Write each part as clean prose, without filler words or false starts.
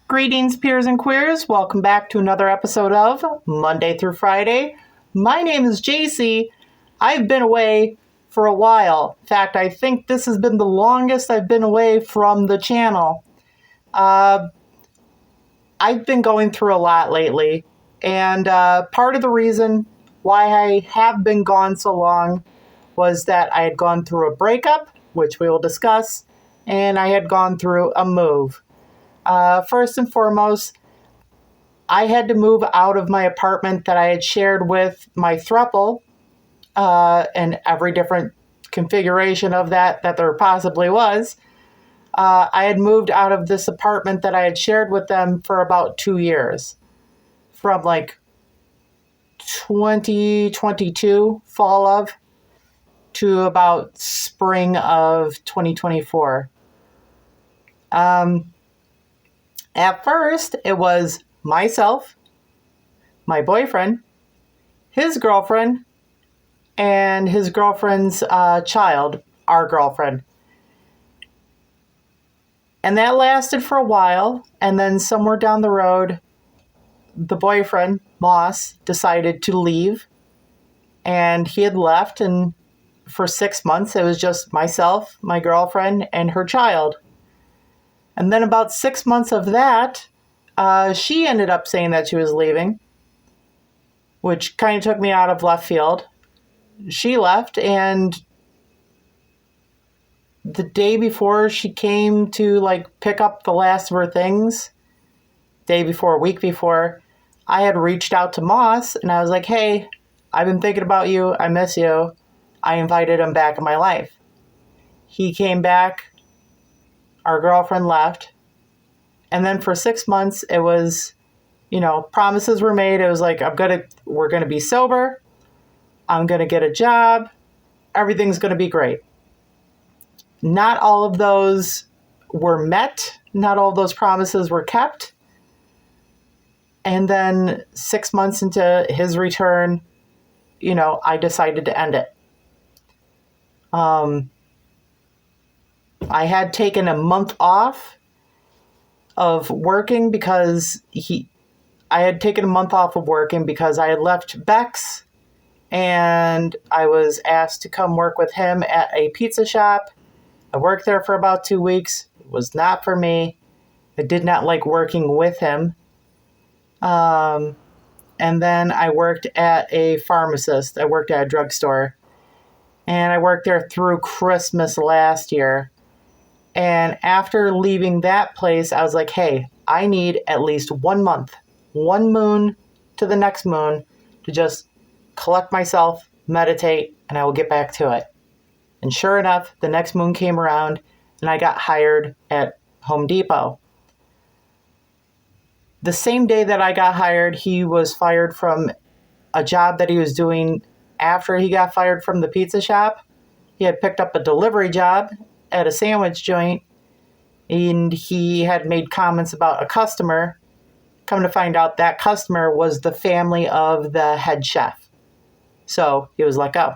Greetings, peers and queers. Welcome back to another episode of Monday through Friday. My name is JC. I've been away for a while. In fact, I think this has been the longest I've been away from the channel. I've been going through a lot lately, and part of the reason why I have been gone so long was that I had gone through a breakup, which we will discuss, and I had gone through a move. First and foremost, I had to move out of my apartment that I had shared with my throuple, and every different configuration of that there possibly was. I had moved out of this apartment that I had shared with them for about 2 years, from like 2022 fall of to about spring of 2024. At first, it was myself, my boyfriend, his girlfriend, and his girlfriend's child, our girlfriend. And that lasted for a while, and then somewhere down the road, the boyfriend, Moss, decided to leave, and he had left, and for 6 months, it was just myself, my girlfriend, and her child. And then about 6 months of that, she ended up saying that she was leaving, which kind of took me out of left field. She left, and the day before she came to like pick up the last of her things, a week before, I had reached out to Moss, and I was like, hey, I've been thinking about you. I miss you. I invited him back in my life. He came back. Our girlfriend left. And then for 6 months, it was, promises were made. It was like, we're going to be sober. I'm going to get a job. Everything's going to be great. Not all of those were met. Not all of those promises were kept. And then 6 months into his return, I decided to end it. I had taken a month off of working because I had left Beck's, and I was asked to come work with him at a pizza shop. I worked there for about 2 weeks. It was not for me. I did not like working with him. And then I worked at a pharmacist. I worked at a drugstore. And I worked there through Christmas last year. And after leaving that place, I was like, hey, I need at least 1 month, one moon to the next moon to just collect myself, meditate, and I will get back to it. And sure enough, the next moon came around and I got hired at Home Depot. The same day that I got hired, he was fired from a job that he was doing after he got fired from the pizza shop. He had picked up a delivery job at a sandwich joint, and he had made comments about a customer. Come to find out, that customer was the family of the head chef. So he was let go.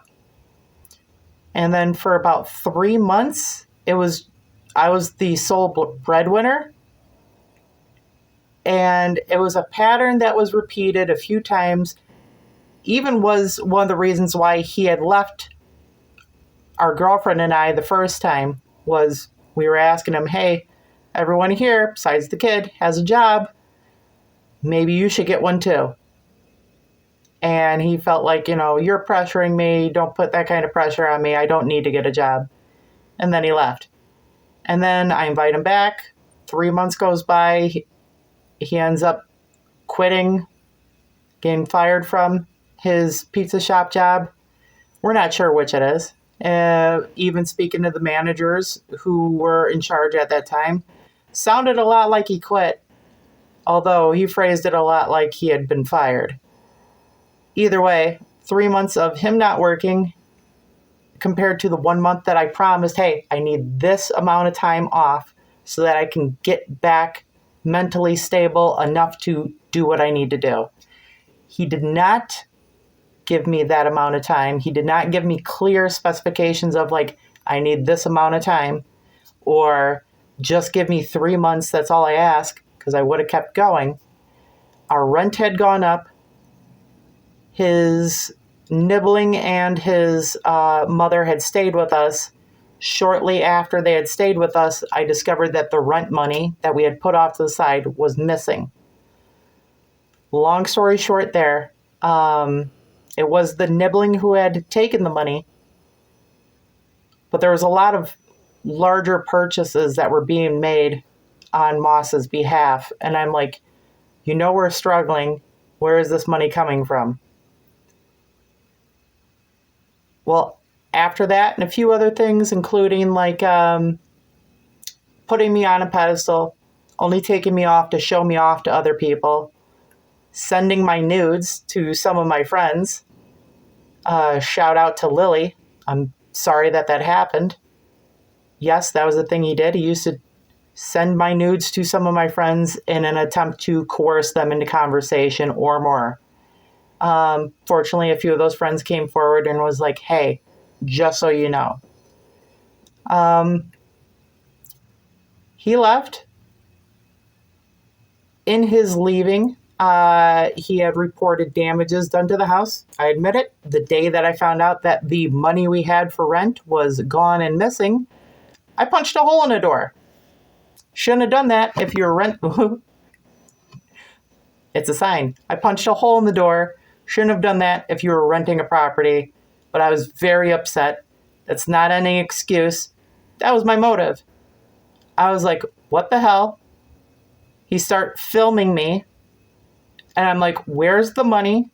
And then for about 3 months, I was the sole breadwinner. And it was a pattern that was repeated a few times. Even was one of the reasons why he had left our girlfriend and I the first time, was we were asking him, hey, everyone here, besides the kid, has a job. Maybe you should get one too. And he felt like, you're pressuring me. Don't put that kind of pressure on me. I don't need to get a job. And then he left. And then I invite him back. 3 months goes by. He ends up quitting, getting fired from his pizza shop job. We're not sure which it is. Even speaking to the managers who were in charge at that time, sounded a lot like he quit, although he phrased it a lot like he had been fired. Either way, 3 months of him not working compared to the 1 month that I promised, hey, I need this amount of time off so that I can get back mentally stable enough to do what I need to do. He did not give me that amount of time. He did not give me clear specifications of like, I need this amount of time, or just give me 3 months. That's all I ask. because I would have kept going. Our rent had gone up. His nibbling and his mother had stayed with us. Shortly after they had stayed with us, I discovered that the rent money that we had put off to the side was missing. Long story short there, it was the nibbling who had taken the money, but there was a lot of larger purchases that were being made on Moss's behalf. And I'm like, we're struggling. Where is this money coming from? Well, after that and a few other things, including like putting me on a pedestal, only taking me off to show me off to other people, sending my nudes to some of my friends. Shout out to Lily. I'm sorry that happened. Yes, that was the thing he did. He used to send my nudes to some of my friends in an attempt to coerce them into conversation or more. Fortunately, a few of those friends came forward and was like, hey, just so you know. He left. In his leaving, he had reported damages done to the house. I admit it. The day that I found out that the money we had for rent was gone and missing, I punched a hole in the door. Shouldn't have done that if you're It's a sign. I punched a hole in the door. Shouldn't have done that if you were renting a property. But I was very upset. That's not any excuse. That was my motive. I was like, what the hell? He started filming me. And I'm like, where's the money?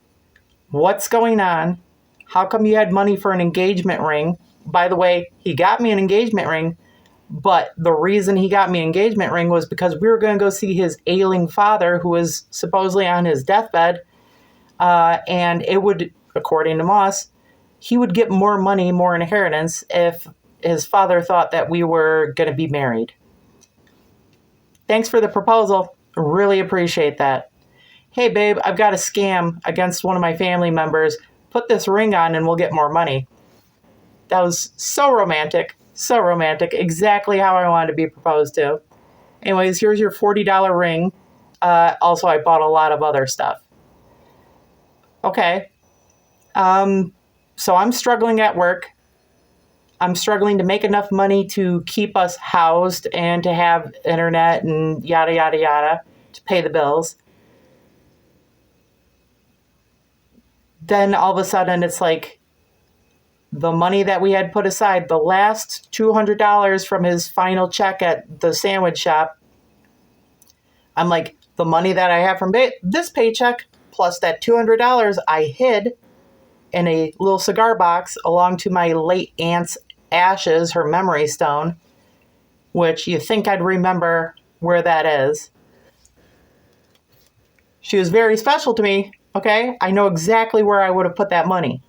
What's going on? How come you had money for an engagement ring? By the way, he got me an engagement ring. But the reason he got me an engagement ring was because we were going to go see his ailing father, who was supposedly on his deathbed. And it would, according to Moss, he would get more money, more inheritance if his father thought that we were going to be married. Thanks for the proposal. Really appreciate that. Hey, babe, I've got a scam against one of my family members. Put this ring on and we'll get more money. That was so romantic. So romantic. Exactly how I wanted to be proposed to. Anyways, here's your $40 ring. Also, I bought a lot of other stuff. Okay. So I'm struggling at work. I'm struggling to make enough money to keep us housed and to have internet and yada, yada, yada to pay the bills. Then all of a sudden it's like the money that we had put aside, the last $200 from his final check at the sandwich shop. I'm like, the money that I have from this paycheck plus that $200 I hid in a little cigar box along to my late aunt's ashes, her memory stone, which you think I'd remember where that is. She was very special to me, okay? I know exactly where I would have put that money.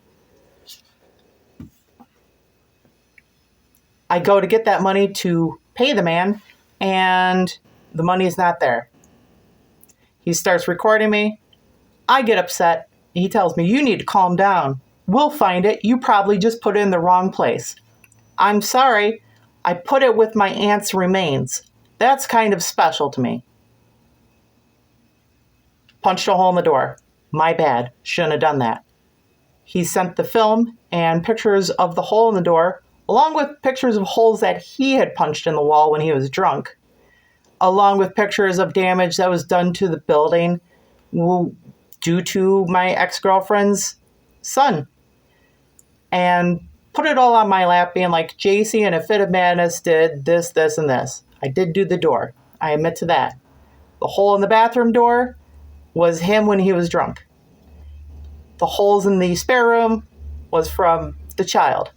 I go to get that money to pay the man, and the money is not there. He starts recording me. I get upset. He tells me, you need to calm down. We'll find it. You probably just put it in the wrong place. I'm sorry. I put it with my aunt's remains. That's kind of special to me. Punched a hole in the door. My bad. Shouldn't have done that. He sent the film and pictures of the hole in the door, along with pictures of holes that he had punched in the wall when he was drunk, along with pictures of damage that was done to the building due to my ex-girlfriend's son. And put it all on my lap, being like, JC in a fit of madness did this, this, and this. I did do the door. I admit to that. The hole in the bathroom door was him when he was drunk. The holes in the spare room was from the child.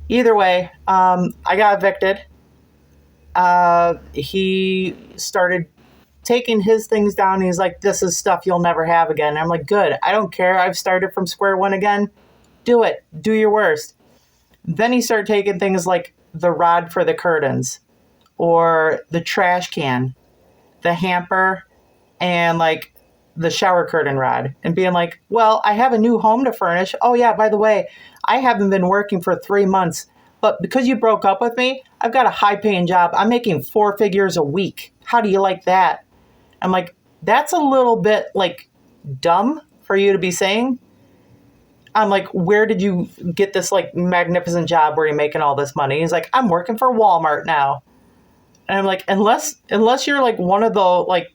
Either way, I got evicted. He started taking his things down. He's like, this is stuff you'll never have again. And I'm like, good. I don't care. I've started from square one again. Do it. Do your worst. Then he started taking things like the rod for the curtains or the trash can, the hamper, and like the shower curtain rod and being like, well, I have a new home to furnish. Oh yeah, by the way, I haven't been working for 3 months, but because you broke up with me, I've got a high paying job. I'm making 4 figures a week. How do you like that? I'm like, that's a little bit like dumb for you to be saying. I'm like, where did you get this like magnificent job where you're making all this money? He's like, I'm working for Walmart now. And I'm like, unless you're like one of the like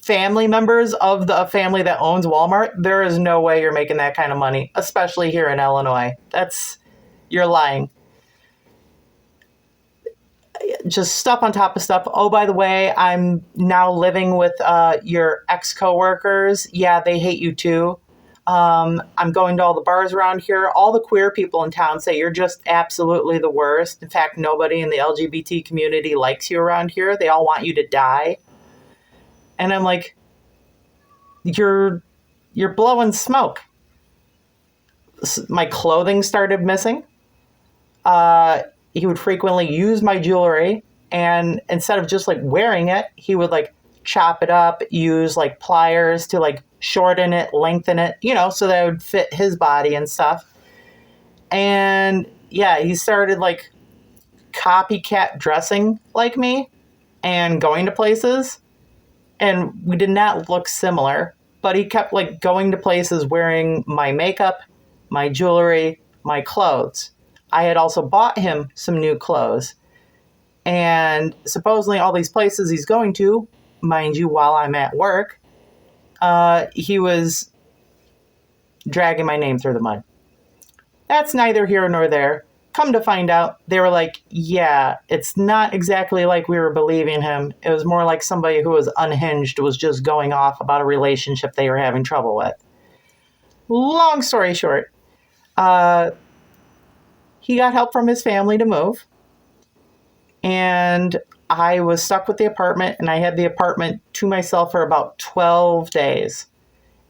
family members of the family that owns Walmart, there is no way you're making that kind of money, especially here in Illinois. You're lying. Just stuff on top of stuff. Oh, by the way, I'm now living with your ex-coworkers. Yeah, they hate you too. I'm going to all the bars around here. All the queer people in town say you're just absolutely the worst. In fact, nobody in the LGBT community likes you around here. They all want you to die. And I'm like, you're blowing smoke. My clothing started missing. He would frequently use my jewelry, and instead of just like wearing it, he would like chop it up, use like pliers to like shorten it, lengthen it, so that it would fit his body and stuff. And yeah, he started like copycat dressing like me and going to places. And we did not look similar, but he kept like going to places wearing my makeup, my jewelry, my clothes. I had also bought him some new clothes. And supposedly all these places he's going to, mind you, while I'm at work, he was dragging my name through the mud. That's neither here nor there. Come to find out, they were like, yeah, it's not exactly like we were believing him. It was more like somebody who was unhinged was just going off about a relationship they were having trouble with. Long story short, he got help from his family to move. And I was stuck with the apartment, and I had the apartment to myself for about 12 days.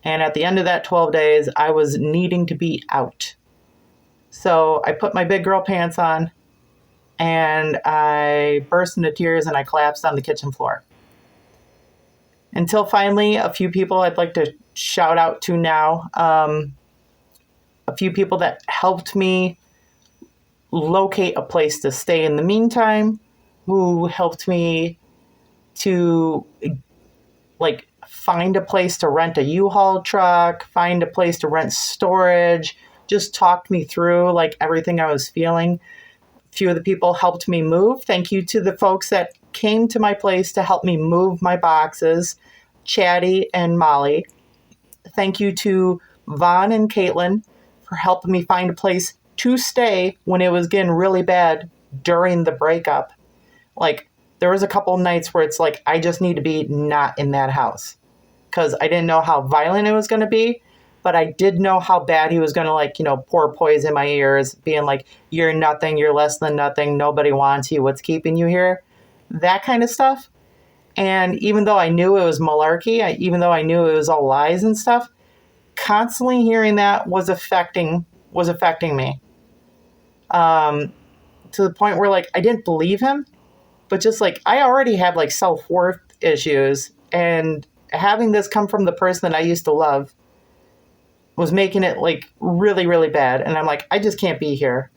And at the end of that 12 days, I was needing to be out. So I put my big girl pants on, and I burst into tears, and I collapsed on the kitchen floor. Until finally, a few people I'd like to shout out to now. A few people that helped me locate a place to stay in the meantime, who helped me to like find a place to rent a U-Haul truck, find a place to rent storage, just talked me through like everything I was feeling. A few of the people helped me move. Thank you to the folks that came to my place to help me move my boxes, Chaddy and Molly. Thank you to Vaughn and Caitlin for helping me find a place to stay when it was getting really bad during the breakup. Like, there was a couple nights where it's like, I just need to be not in that house. Because I didn't know how violent it was going to be, but I did know how bad he was going to, like, pour poison in my ears, being like, you're nothing, you're less than nothing, nobody wants you, what's keeping you here? That kind of stuff. And even though I knew it was malarkey, even though I knew it was all lies and stuff, constantly hearing that was affecting me. To the point where, like, I didn't believe him, but just, like, I already have, like, self-worth issues, and having this come from the person that I used to love was making it, like, really, really bad. And I'm like, I just can't be here.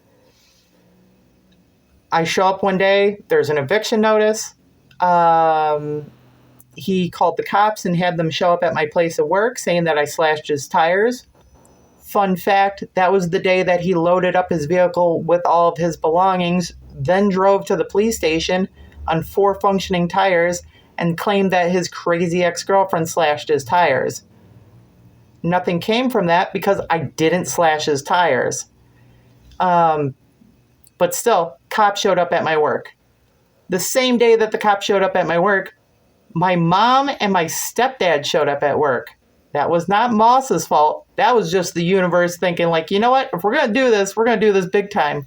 I show up one day, there's an eviction notice. He called the cops and had them show up at my place of work saying that I slashed his tires. Fun fact, that was the day that he loaded up his vehicle with all of his belongings, then drove to the police station on 4 functioning tires and claimed that his crazy ex-girlfriend slashed his tires. Nothing came from that because I didn't slash his tires. But still, cops showed up at my work. The same day that the cops showed up at my work, my mom and my stepdad showed up at work. That was not Moss's fault. That was just the universe thinking, like, you know what? If we're going to do this, we're going to do this big time.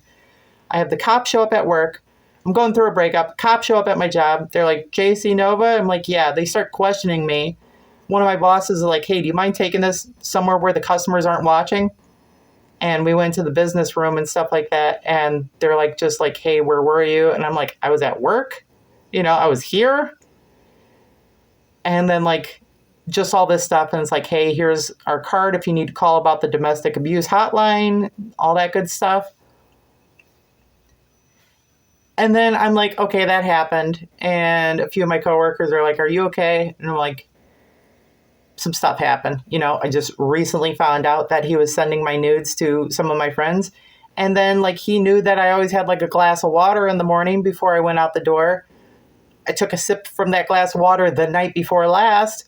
I have the cops show up at work. I'm going through a breakup. Cops show up at my job. They're like, JC Nova? I'm like, yeah. They start questioning me. One of my bosses is like, hey, do you mind taking this somewhere where the customers aren't watching? And we went to the business room and stuff like that. And they're like, just like, hey, where were you? And I'm like, I was at work. I was here. And then, like, just all this stuff. And it's like, hey, here's our card if you need to call about the domestic abuse hotline, all that good stuff. And then I'm like, okay, that happened. And a few of my coworkers are like, are you okay? And I'm like, some stuff happened. I just recently found out that he was sending my nudes to some of my friends. And then like he knew that I always had like a glass of water in the morning before I went out the door. I took a sip from that glass of water the night before last,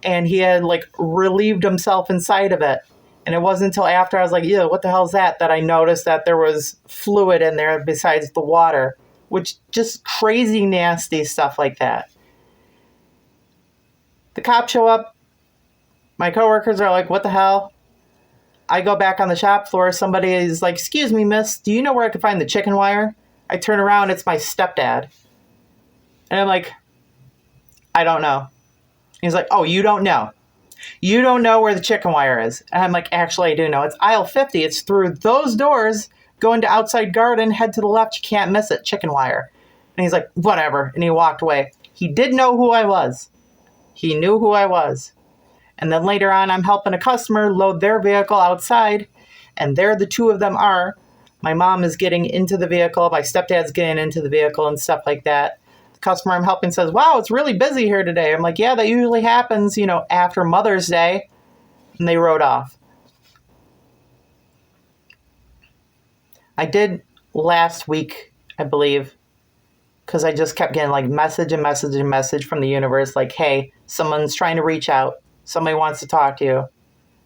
and he had like relieved himself inside of it. And it wasn't until after I was like, ew, what the hell is that I noticed that there was fluid in there besides the water, which just crazy nasty stuff like that. The cops show up. My coworkers are like, what the hell? I go back on the shop floor. Somebody is like, excuse me, miss, do you know where I can find the chicken wire? I turn around. It's my stepdad. And I'm like, I don't know. He's like, oh, you don't know? You don't know where the chicken wire is? And I'm like, actually, I do know. It's aisle 50. It's through those doors. Go into outside garden. Head to the left. You can't miss it. Chicken wire. And he's like, whatever. And he walked away. He did know who I was. He knew who I was. And then later on, I'm helping a customer load their vehicle outside. And there the two of them are. My mom is getting into the vehicle. My stepdad's getting into the vehicle and stuff like that. The customer I'm helping says, wow, it's really busy here today. I'm like, yeah, that usually happens, after Mother's Day. And they rode off. I did last week, I believe, because I just kept getting like message from the universe. Like, hey, someone's trying to reach out. Somebody wants to talk to you.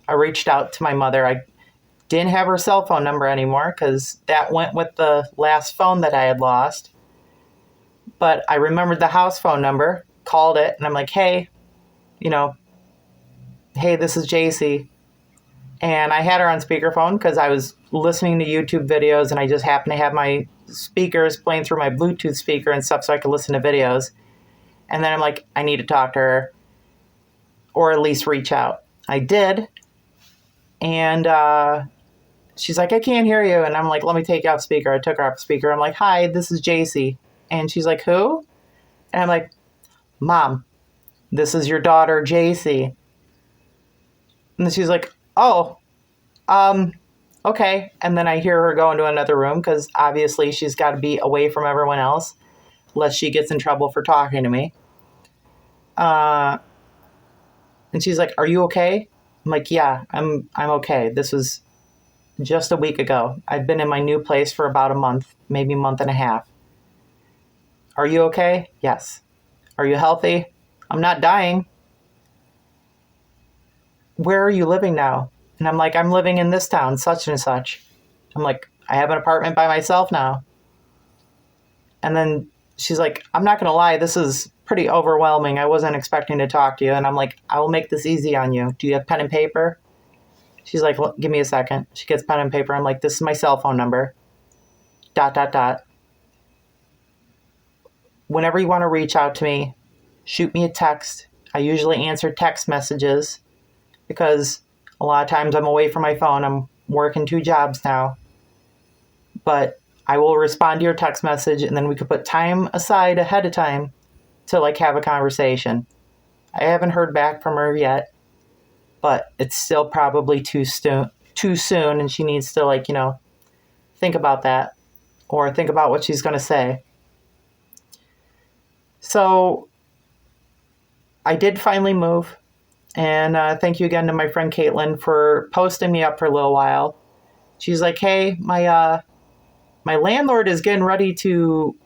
I reached out to my mother. I didn't have her cell phone number anymore because that went with the last phone that I had lost. But I remembered the house phone number, called it, and I'm like, hey, hey, this is JC. And I had her on speakerphone because I was listening to YouTube videos and I just happened to have my speakers playing through my Bluetooth speaker and stuff so I could listen to videos. And then I'm like, I need to talk to her or at least reach out. I did. And she's like, I can't hear you. And I'm like, let me take you off speaker. I took her off speaker. I'm like, hi, this is JC. And she's like, who? And I'm like, Mom, this is your daughter, JC. And then she's like, oh, okay. And then I hear her go into another room because obviously she's got to be away from everyone else lest she gets in trouble for talking to me. And she's like, are you okay? I'm like, yeah, I'm okay. This was just a week ago. I've been in my new place for about a month, maybe a month and a half. Are you okay? Yes. Are you healthy? I'm not dying. Where are you living now? And I'm like, I'm living in this town, such and such. I'm like, I have an apartment by myself now. And then she's like, I'm not going to lie, this is pretty overwhelming. I wasn't expecting to talk to you. And I'm like, I will make this easy on you. Do you have pen and paper? She's like, well, give me a second. She gets pen and paper. I'm like, this is my cell phone number. ... Whenever you want to reach out to me, shoot me a text. I usually answer text messages because a lot of times I'm away from my phone. I'm working 2 jobs now. But I will respond to your text message and then we could put time aside ahead of time to like have a conversation. I haven't heard back from her yet, but it's still probably too soon and she needs to think about that or think about what she's going to say. So I did finally move. And thank you again to my friend Caitlin for posting me up for a little while. She's like, hey, my landlord is getting ready to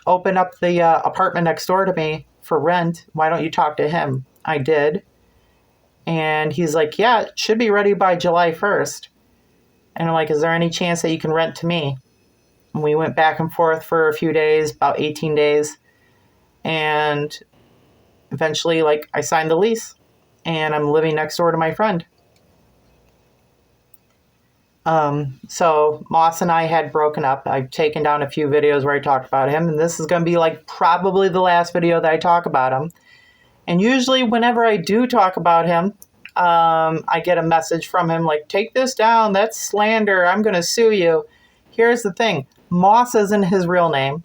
open up the apartment next door to me for rent. Why don't you talk to him? I did. And he's like, yeah, it should be ready by July 1st. And I'm like, is there any chance that you can rent to me? And we went back and forth for a few days, about 18 days. And eventually, I signed the lease. And I'm living next door to my friend. So Moss and I had broken up. I've taken down a few videos where I talked about him. And this is going to be probably the last video that I talk about him. And usually whenever I do talk about him, I get a message from him take this down. That's slander. I'm going to sue you. Here's the thing. Moss isn't his real name.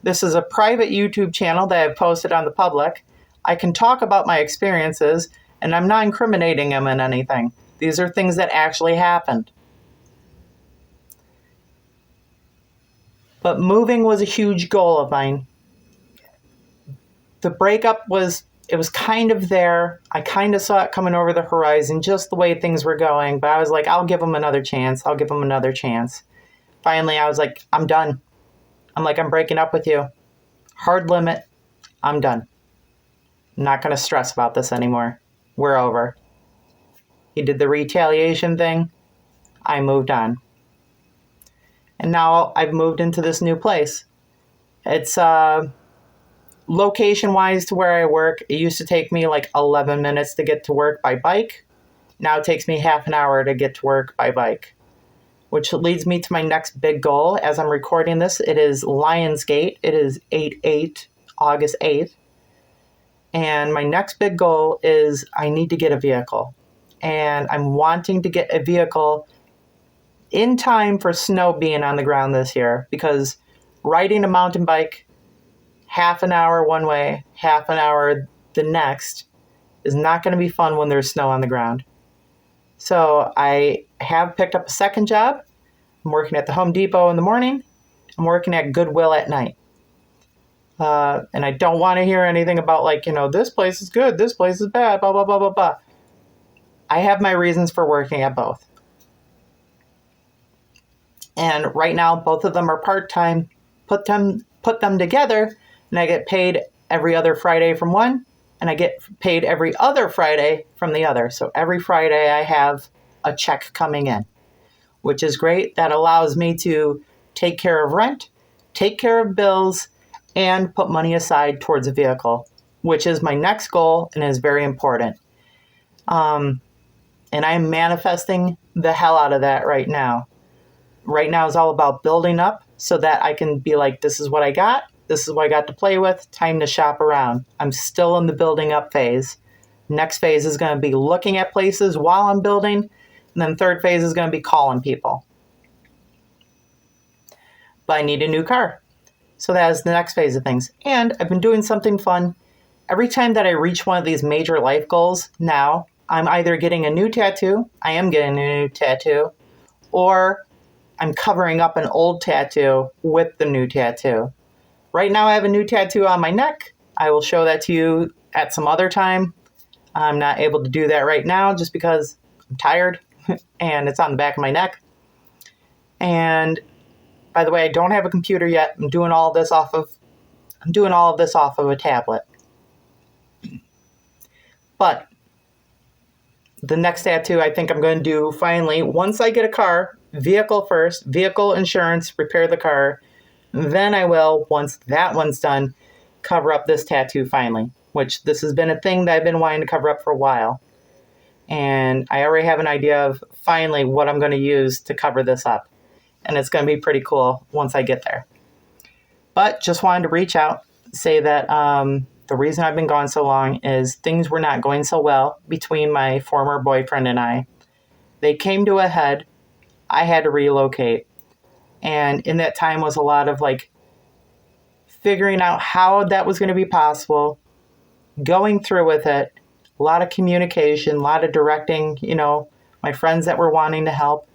This is a private YouTube channel that I've posted on the public. I can talk about my experiences, and I'm not incriminating him in anything. These are things that actually happened. But moving was a huge goal of mine. The breakup was, it was kind of there. I kind of saw it coming over the horizon, just the way things were going. But I was like, I'll give them another chance. I'll give them another chance. Finally, I was like, I'm done. I'm like, I'm breaking up with you. Hard limit. I'm done. I'm not going to stress about this anymore. We're over. He did the retaliation thing. I moved on. And now I've moved into this new place. It's location-wise to where I work. It used to take me like 11 minutes to get to work by bike. Now it takes me half an hour to get to work by bike. Which leads me to my next big goal. As I'm recording this, it is Lionsgate. It is August 8th. And my next big goal is I need to get a vehicle. And I'm wanting to get a vehicle in time for snow being on the ground this year. Because riding a mountain bike, half an hour one way, half an hour the next, is not going to be fun when there's snow on the ground. So I have picked up a second job. I'm working at the Home Depot in the morning. I'm working at Goodwill at night. And I don't want to hear anything about like, this place is good, this place is bad, blah, blah, blah, blah, blah. I have my reasons for working at both. And right now, both of them are part-time. Put them together, and I get paid every other Friday from one, and I get paid every other Friday from the other. So every Friday I have a check coming in, which is great. That allows me to take care of rent, take care of bills, and put money aside towards a vehicle, which is my next goal and is very important. And I'm manifesting the hell out of that right now. Right now is all about building up so that I can be like, this is what I got. This is what I got to play with. Time to shop around. I'm still in the building up phase. Next phase is going to be looking at places while I'm building. And then third phase is going to be calling people. But I need a new car. So that is the next phase of things. And I've been doing something fun. Every time that I reach one of these major life goals now, I'm either getting a new tattoo. I am getting a new tattoo. Or I'm covering up an old tattoo with the new tattoo. Right now I have a new tattoo on my neck. I will show that to you at some other time. I'm not able to do that right now just because I'm tired and it's on the back of my neck. And by the way, I don't have a computer yet. I'm doing all of this off of a tablet. But the next tattoo I think I'm going to do finally, once I get a car, vehicle first, vehicle insurance, repair the car. Then I will, once that one's done, cover up this tattoo finally, which this has been a thing that I've been wanting to cover up for a while. And I already have an idea of finally what I'm going to use to cover this up. And it's going to be pretty cool once I get there. But just wanted to reach out, say that the reason I've been gone so long is things were not going so well between my former boyfriend and I. They came to a head. I had to relocate. And in that time was a lot of like figuring out how that was going to be possible, going through with it, a lot of communication, a lot of directing, my friends that were wanting to help.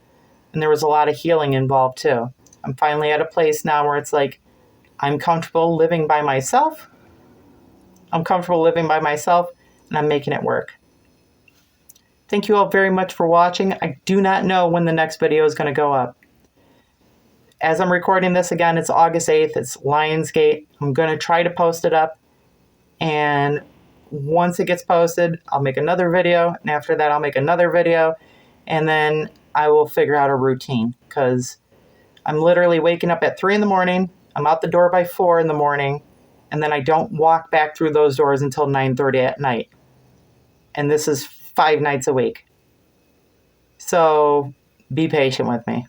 And there was a lot of healing involved too. I'm finally at a place now where it's like, I'm comfortable living by myself. And I'm making it work. Thank you all very much for watching. I do not know when the next video is going to go up. As I'm recording this again, it's August 8th. It's Lionsgate. I'm going to try to post it up. And once it gets posted, I'll make another video. And after that, I'll make another video. And then I will figure out a routine. Because I'm literally waking up at 3 in the morning. I'm out the door by 4 in the morning. And then I don't walk back through those doors until 9:30 at night. And this is 5 nights a week. So be patient with me.